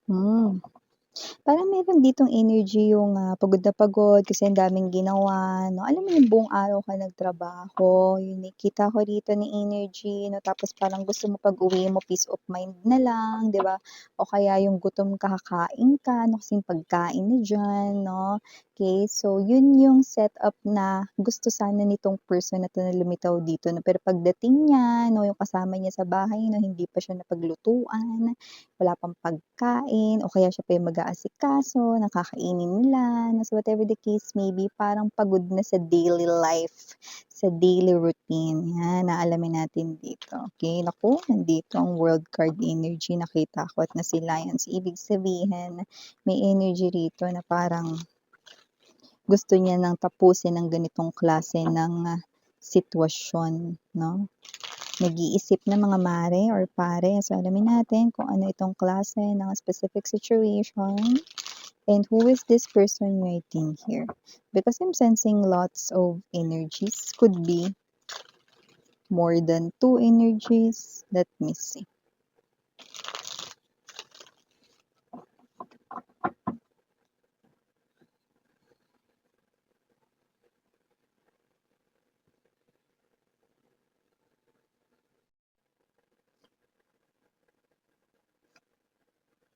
Hmm. Parang meron ditong energy yung, pagod na pagod kasi ang daming ginawa 'no, alam mo yung buong araw ka nagtrabaho, yun nakita ko dito na energy 'no, tapos parang gusto mo pag-uwi mo peace of mind na lang 'di ba? O kaya yung gutom ka kakain ka, ano kasing pagkain na diyan 'no. Okay, so yun yung setup na gusto sana nitong person na 'to na lumitaw dito 'no, pero pagdating niya 'no, yung kasama niya sa bahay 'no, hindi pa siya napaglutuan, wala pang pagkain o kaya siya pa yung mag-aasikaso ng kakainin nila, na so whatever the case may be, parang pagod na sa daily life, sa daily routine, 'yan na alamin natin dito, okey. Naku, nandito ang world card energy nakita ko at nasilayan. So ibig sabihin, may energy rito na parang gusto niya ng tapusin ang ganitong klase ng, sitwasyon 'no. Nag-iisip na mga mare or pare. So, alamin natin kung ano itong klase ng specific situation and who is this person waiting here. Because I'm sensing lots of energies. Could be more than two energies. Let me see.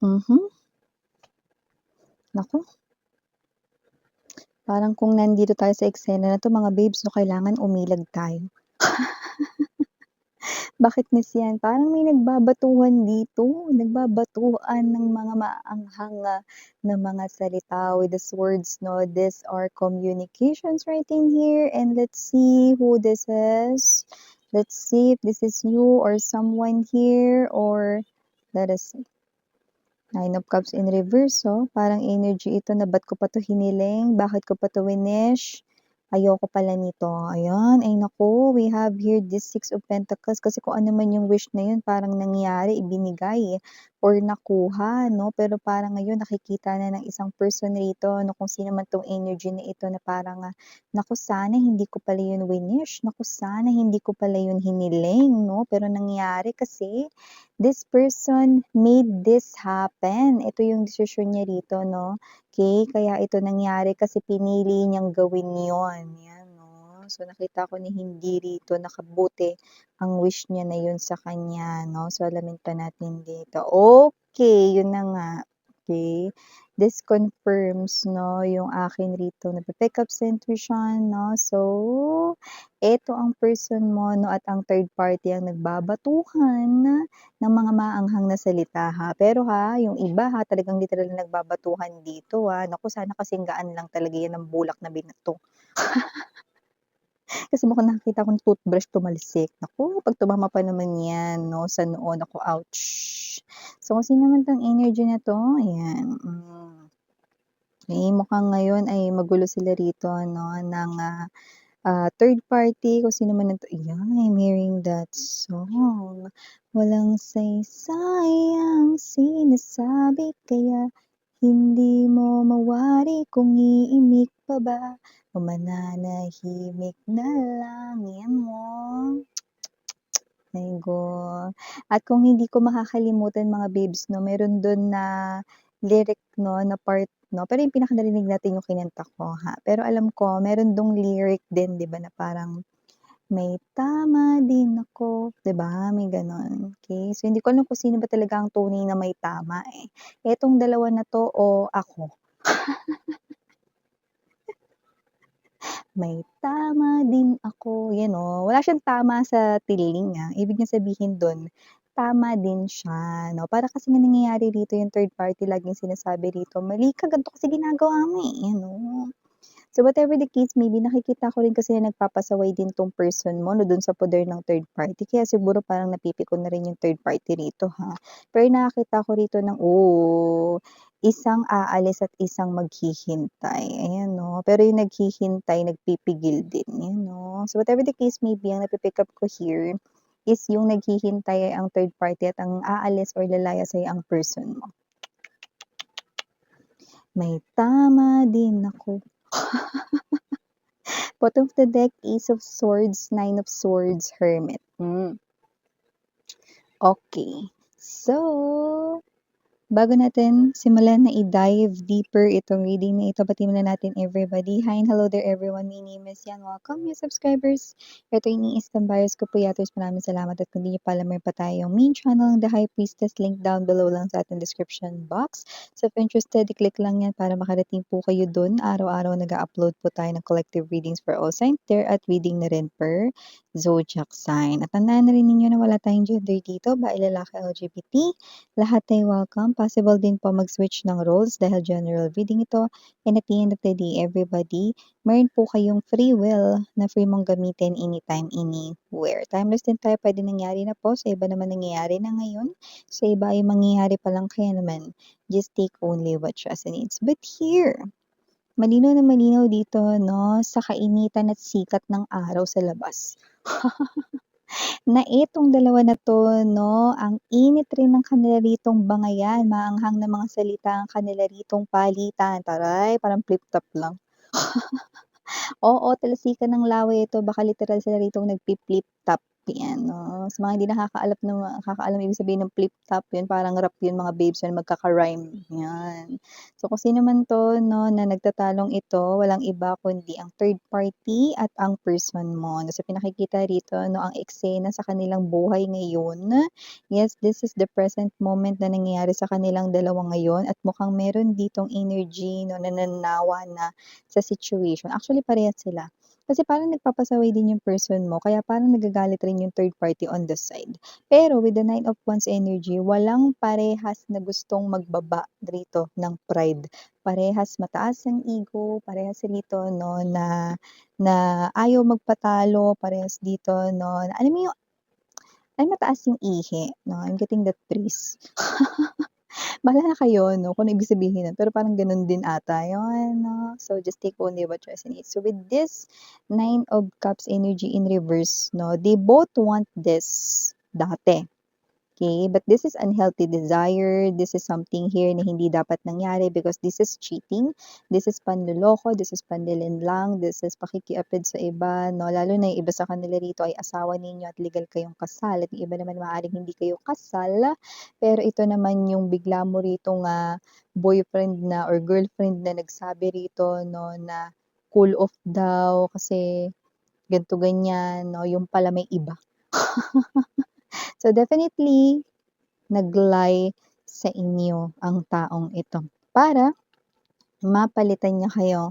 Mhm. Naku, parang kung nandito tayo sa eksena na 'to mga babes 'no, kailangan umilag tayo. Bakit miss 'yan? Parang may nagbabatuhan dito, nagbabatuhan ng mga maanghang, na mga salita with the swords 'no. These are communications right in here and let's see who this is. Let's see if this is you or someone here or let us see. Nine of Cups in reverse, oh. Parang energy ito na ba't ko pa 'to hiniling, bakit ko pa 'to winish, ayoko pala nito. Ayan, ay naku, we have here this Six of Pentacles kasi kung ano man yung wish na yun parang nangyari, ibinigay or nakuha 'no. Pero parang ngayon nakikita na ng isang person rito 'no, kung sino man 'tong energy na ito na parang, naku sana hindi ko pala yun winish, naku sana hindi ko pala yun hiniling 'no, pero nangyari kasi this person made this happen. Ito yung desisyon niya rito 'no, okey. Kaya ito nangyari kasi pinili niyang gawin yon, 'yan 'no. So nakita ko na hindi rito nakabuti ang wish niya na yun sa kanya 'no. So alamin pa natin dito. Okey, yun na nga, okey. This confirms 'no, yung akin rito napi-pick up sa intuition 'no. So eto ang person mo 'no at ang third party ang nagbabatuhan ng mga maanghang na salita ha. Pero ha, yung iba ha, talagang literal na nagbabatuhan dito naku sana kasing gaan lang talaga yan ng bulak na binato. Kasi mukhang nakakita ko ng toothbrush tumalsik. Naku, 'pag tumama pa naman yan 'no, sa noo, naku ouch. So kung sino man 'tong energy na 'to, ayan, mukhang ngayon ay magulo sila rito 'no ng, third party kung sino man ito ayan, I'm hearing that song. Walang saysay ang sinasabi kaya hindi mo mawari kung iimik pa ba o mananahimik na lang, yan mo. Aygo. At kung hindi ko makakalimutan mga babes 'no, meron dun na lyric 'no, na part 'no, pero yung pinakanarinig natin yung kinanta ko ha. Pero alam ko meron dong lyric din 'di ba na parang, "May tama din ako." 'Di ba, may gano'n, okey. So hindi ko alam kung sino ba talaga ang tunay na may tama, etong dalawa na 'to o ako. May tama din ako, 'yan wala siyang tama sa tiling, ibig niyang sabihin dun, tama din siya 'no. Para kasi nga nangyayari rito yung third party laging sinasabi rito, "Mali ka, ganito kasi ginagawa mo, 'yan So whatever the case may be, nakikita ko rin kasi na nagpapasaway din 'tong person mo 'no, dun sa poder ng third party kaya siguro parang napipikon na rin yung third party rito Pero nakakita ko rito ng, isang aalis at isang maghihintay, ayan 'no. Pero yung naghihintay nagpipigil din, 'yan 'no. So whatever the case may be, ang napi-pick up ko here is yung naghihintay ay ang third party at ang aalis or lalayas ay ang person mo. May tama din ako. Bottom of the deck, Ace of Swords, Nine of Swords, Hermit. Okey. So, Bago natin simulan na i-dive deeper itong reading na ito, batiin muna natin everybody. Hi and hello there everyone. My name is Yan. Welcome, new subscribers. Ito iniisang buyers ko po yatos. Maraming salamat at kung di nyo pa alam, may pa tayong main channel ng The High Priestess. Link down below lang sa ating description box. So if interested, i-click lang yan para makarating po kayo dun. Araw-araw nag-upload po tayo ng collective readings for all signs there at reading na rin per zodiac sign. At tandaan na rin ninyo na wala tayong gender dito, babae, lalaki, LGBT. Lahat ay welcome. Possible din po mag-switch ng roles dahil general reading ito. And at the end of the day, everybody, meron po kayong free will na free mong gamitin anytime, anywhere. Timeless din tayo, pwede nangyari na po. Sa iba naman nangyayari na ngayon. Sa iba ay mangyayari pa lang, kaya naman, just take only what resonates. But here, malinaw na malinaw dito, no, sa kainitan at sikat ng araw sa labas. Na itong dalawa na 'to 'no, ang init rin ng kanila ritong bangayan, maanghang na mga salita ang kanila ritong palitan, taray parang flip-top lang. Oo, talasikan ng laway ito, baka literal sila ritong nagpi-flip-top, 'yan 'no. Sa mga hindi nakakaalam ibig sabihin ng flip-top, 'yun parang rap 'yun mga babes na magkaka-rhyme, 'yan. So kung sino man 'to 'no, na nagtatalong ito, walang iba kundi ang third party at ang person mo. So pinakikita rito 'no, ang eksena sa kanilang buhay ngayon. Yes, this is the present moment na nangyayari sa kanilang dalawa ngayon at mukhang meron ditong energy 'no, na nananawa na sa situation. Actually parehas sila. Kasi parang nagpapasaway din yung person mo, kaya parang nagagalit rin yung third party on the side. Pero with the Nine of Wands energy, walang parehas na gustong magbaba rito ng pride. Parehas mataas ang ego, parehas rito no na ayaw magpatalo, parehas dito no. Na, alam mo yung ay mataas yung ihi, no? I'm getting that praise. Bahala na kayo 'no, kung ano ibig sabihin nun, pero parang gano'n din ata yun 'no. So, just take only what resonates. So, with this Nine of Cups energy in reverse 'no, they both want this dati. Okay, but this is unhealthy desire. This is something here na hindi dapat nangyari because this is cheating. This is panloloko, this is panlilinlang, this is pakikiapid sa iba, no? Lalo na yung iba sa kanila rito ay asawa ninyo at legal kayong kasal. At yung iba naman maaaring hindi kayo kasal, pero ito naman yung bigla mo rito nga boyfriend na or girlfriend na nagsabi rito, no, na cool off daw kasi ganto ganyan, no? Yung pala may iba. So definitely, nag-lie sa inyo ang taong ito para mapalitan niya kayo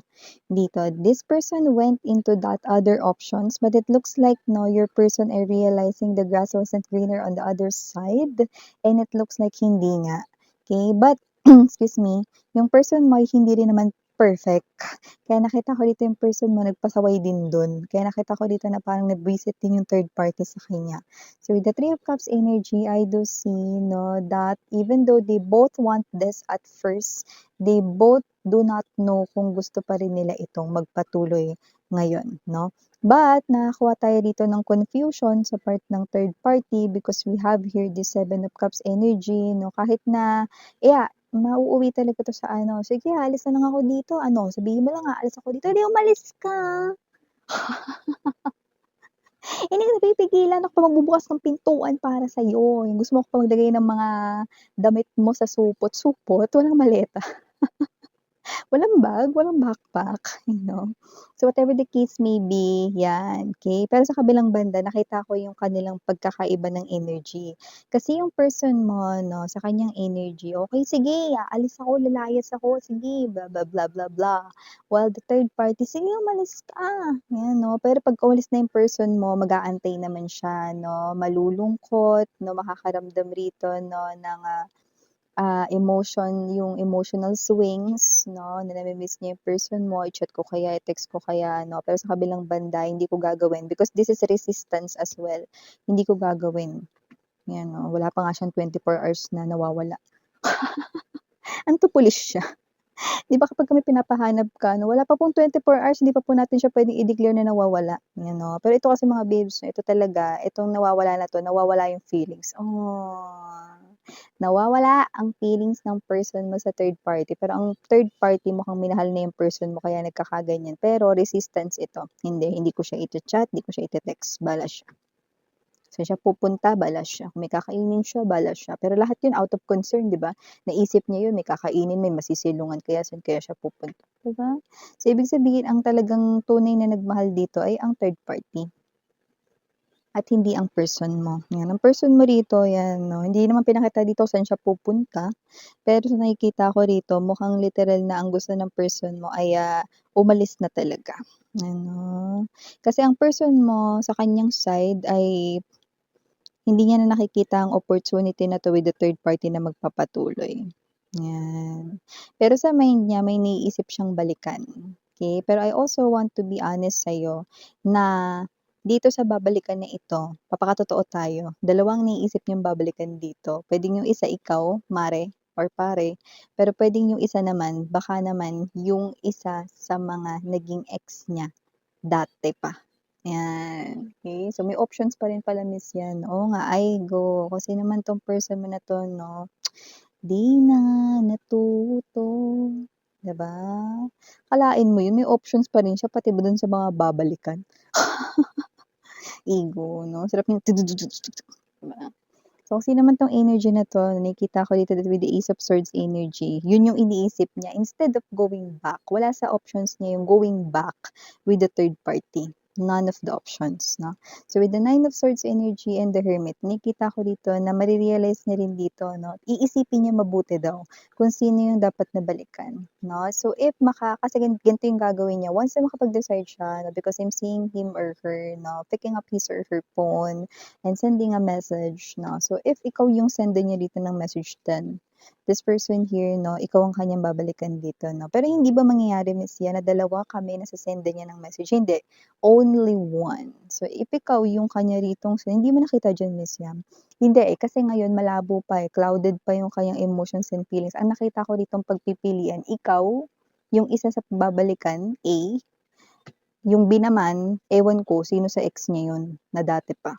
dito. This person went into that other options, but it looks like no, your person ay realizing the grass wasn't greener on the other side, and it looks like hindi nga. Okay, but excuse me, yung person mo ay hindi rin naman perfect. Kaya nakita ko dito yung person mo nagpasaway din dun. Kaya nakita ko dito na parang nag-visit din yung third party sa kanya. So with the Three of Cups energy, I do see no, that even though they both want this at first, they both do not know kung gusto pa rin nila itong magpatuloy ngayon, no? But nakakuha tayo dito ng confusion sa part ng third party because we have here the Seven of Cups energy, no? Kahit na, yeah, mauuwi talaga to sa ano, sige, alis na lang ako dito, ano, sabihin mo lang, alis ako dito, di umalis ka. Hindi ka napipigilan, ako pa magbubukas ng pintuan para sa'yo. Yung gusto mo ko pa maglagay ng mga damit mo sa supot-supot, walang maleta. Walang bag, walang backpack, you know. So whatever the case may be, yan, okay. Pero sa kabilang banda, nakita ko yung kanilang pagkakaiba ng energy. Kasi yung person mo, no, sa kanyang energy, okay, sige, aalis ako, lalayas ako, sige, blah, blah, blah, blah, blah. While the third party, sige, umalis ka. Yan, no. Pero pag umalis na yung person mo, mag-aantay naman siya, no, malulungkot, no, makakaramdam rito, no, ng yung emotional swings, no, na nami-miss niya yung person mo, i-chat ko kaya, i-text ko kaya, no, pero sa kabilang banda, hindi ko gagawin because this is resistance as well. Hindi ko gagawin. Yan, no, wala pa nga siyang 24 hours na nawawala. Antupulis siya. Di ba kapag kami pinapahanap ka, no, wala pa pong 24 hours, hindi pa po natin siya pwedeng i-declare na nawawala. Yan, no. Pero ito kasi mga babes, no, ito talaga, itong nawawala na to, nawawala yung feelings. Oh, nawawala ang feelings ng person mo sa third party. Pero ang third party mukhang minahal na yung person mo kaya nagkakaganyan. Pero resistance ito. Hindi ko siya iti-chat, hindi ko siya iti-text. Bala siya. Saan siya pupunta, bahala siya. Kung may kakainin siya, bahala siya. Pero lahat yun out of concern, 'di ba? Naisip niya yun, may kakainin, may masisilungan kaya saan kaya siya pupunta, 'di ba? So, ibig sabihin ang talagang tunay na nagmahal dito ay ang third party at hindi ang person mo. Yan, ang person mo rito, yan, no? Hindi naman pinakita dito saan siya pupunta. Pero sa nakikita ko rito, mukhang literal na ang gusto ng person mo ay umalis na talaga. Ano? Kasi ang person mo sa kanyang side ay hindi niya na nakikita ang opportunity na 'to with the third party na magpapatuloy. Yan. Pero sa mind niya may naiisip siyang balikan, okey? Pero I also want to be honest sa'yo na dito sa babalikan na ito, papakatotoo tayo, dalawang naiisip niyang babalikan dito. Puwedeng yung isa ikaw, mare or pare, pero puwedeng yung isa naman, baka naman yung isa sa mga naging ex niya dati pa. Yan, okey. So, may options pa rin pala miss yan. Oo nga, ay go. Kasi naman 'tong person mo na 'to 'no, 'di na natuto, 'di ba? Akalain mo yun may options pa rin siya pati ba dun sa mga babalikan. Ego 'no, sarap yung 'di ba? So, kasi naman 'tong energy na 'to, nakikita ko dito with the Ace of Swords energy, yun yung iniisip niya instead of going back, wala sa options niya yung going back with the third party. None of the options, 'no? So, with the Nine of Swords energy and the Hermit, nakikita ko dito na mare-realize niya rin dito, 'no, iisipin niya mabuti daw kung sino yung dapat na balikan, 'no? So, if kasi ganito yung gagawin niya, once na makapag-decide siya, no, because I'm seeing him or her, 'no, picking up his or her phone and sending a message, 'no. So, if ikaw yung sender niya dito ng message then, this person here, 'no, ikaw ang kanyang babalikan dito, 'no. Pero hindi ba mangyayari Miss Yan na dalawa kami na se-sendan niya ng message, hindi, only one. So, if ikaw yung kanya ritong hindi mo nakita diyan Miss Yam? Hindi, eh, kasi ngayon malabo pa, eh, clouded pa yung kanyang emotions and feelings. Ang nakita ko ditong pagpipilian, ikaw, yung isa sa babalikan, A, yung B naman, ewan ko sino sa ex niya yun na dati pa.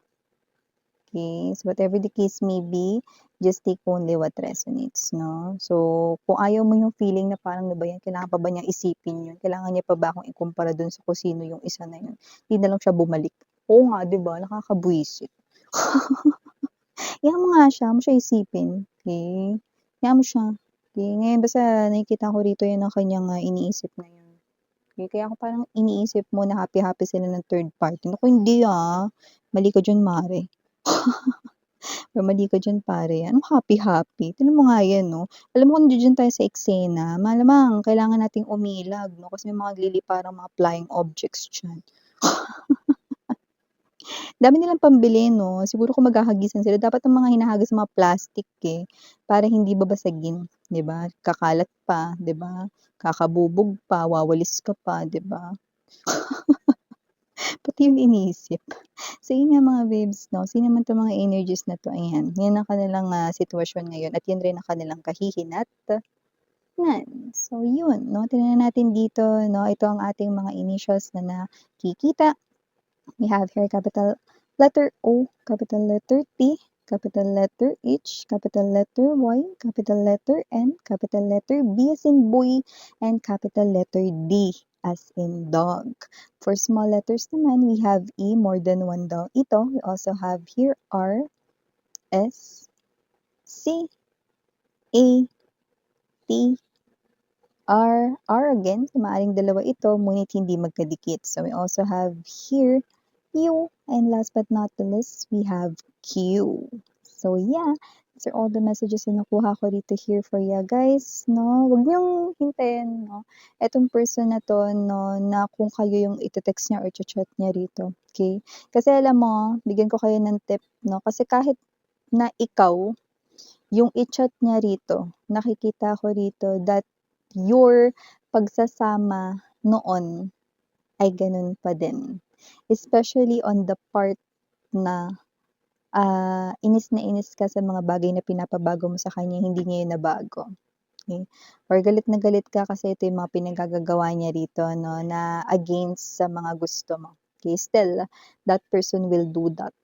Okay, so whatever the case may be, just take only what resonates, 'no? So, kung ayaw mo yung feeling na parang, "Ano ba 'yan, kailangan pa ba niyang isipin 'yun? Kailangan niya pa ba akong ikumpara dun sa kung sino yung isa na 'yun? 'Di na lang siya bumalik." Oo nga, 'di ba, nakakabwisit. Hayaan mo nga siya, 'wag mo siya isipin, okey? Hayaan mo siya, okey? Ngayon basta nakikita ko rito 'yun ang kanyang, iniisip ngayon, okey? Kaya ako parang iniisip mo na happy-happy sila ng third party. Naku hindi, mali ka diyan mare. Mali ka diyan pare, anong happy-happy? Tignan mo nga 'yan 'no. Alam mo kung nandiya-diyan tayo sa eksena, malamang kailangan nating umilag 'no, kasi may mga nagliliparang mga flying objects diyan. Dami nilang pambili 'no, siguro kung maghahagisan sila dapat ang mga hinahagis mga plastic, eh, para hindi babasagin, 'di ba? Kakalat pa, 'di ba? Kakabubog pa, wawalis ka pa, 'di ba? Pati yung iniisip. So yun nga mga babes 'no, sino man 'tong mga energies na 'to, ayan, yan ang kanilang, sitwasyon ngayon at yun rin ang kanilang kahihinatnan. So yun 'no, tingnan natin dito 'no, ito ang ating mga initials na nakikita. We have here capital letter O, capital letter T, capital letter H, capital letter Y, capital letter N, capital letter B as in boy, and capital letter D as in dog. For small letters naman, we have E, more than one daw ito. We also have here R, S, C, A, T, R again, maaaring dalawa ito, ngunit hindi magkadikit. So we also have here U, and last but not the least, we have Q. So yeah, these are all the messages na nakuha ko dito here for you guys, no? Huwag niyong hintayin, no? Etong person na 'to, no, na kung kayo yung ite-text niya or cha-chat niya rito, okay? Kasi alam mo, bigyan ko kayo ng tip, no? Kasi kahit na ikaw yung i-chat niya rito, nakikita ko rito that your pagsasama noon ay gano'n pa din. Especially on the part na, inis na inis ka sa mga bagay na pinapabago mo sa kanya, hindi niya yun nabago, okey? Or galit na galit ka kasi ito yung mga pinaggagagawa niya rito 'no, na against sa mga gusto mo, okey? Still, that person will do that,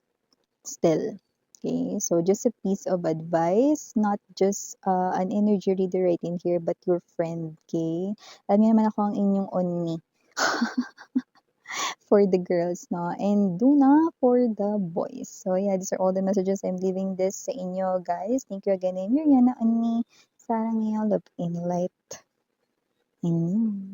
still. Okay, so just a piece of advice, not just an energy reader right in here, but your friend, okay? Alam niyo naman ako ang inyong onni. for the girls, no? And Duna for the boys. So yeah, these are all the messages I'm leaving this sa inyo, guys. Thank you again, and Miriana and me, Sarang Love in Light. In you.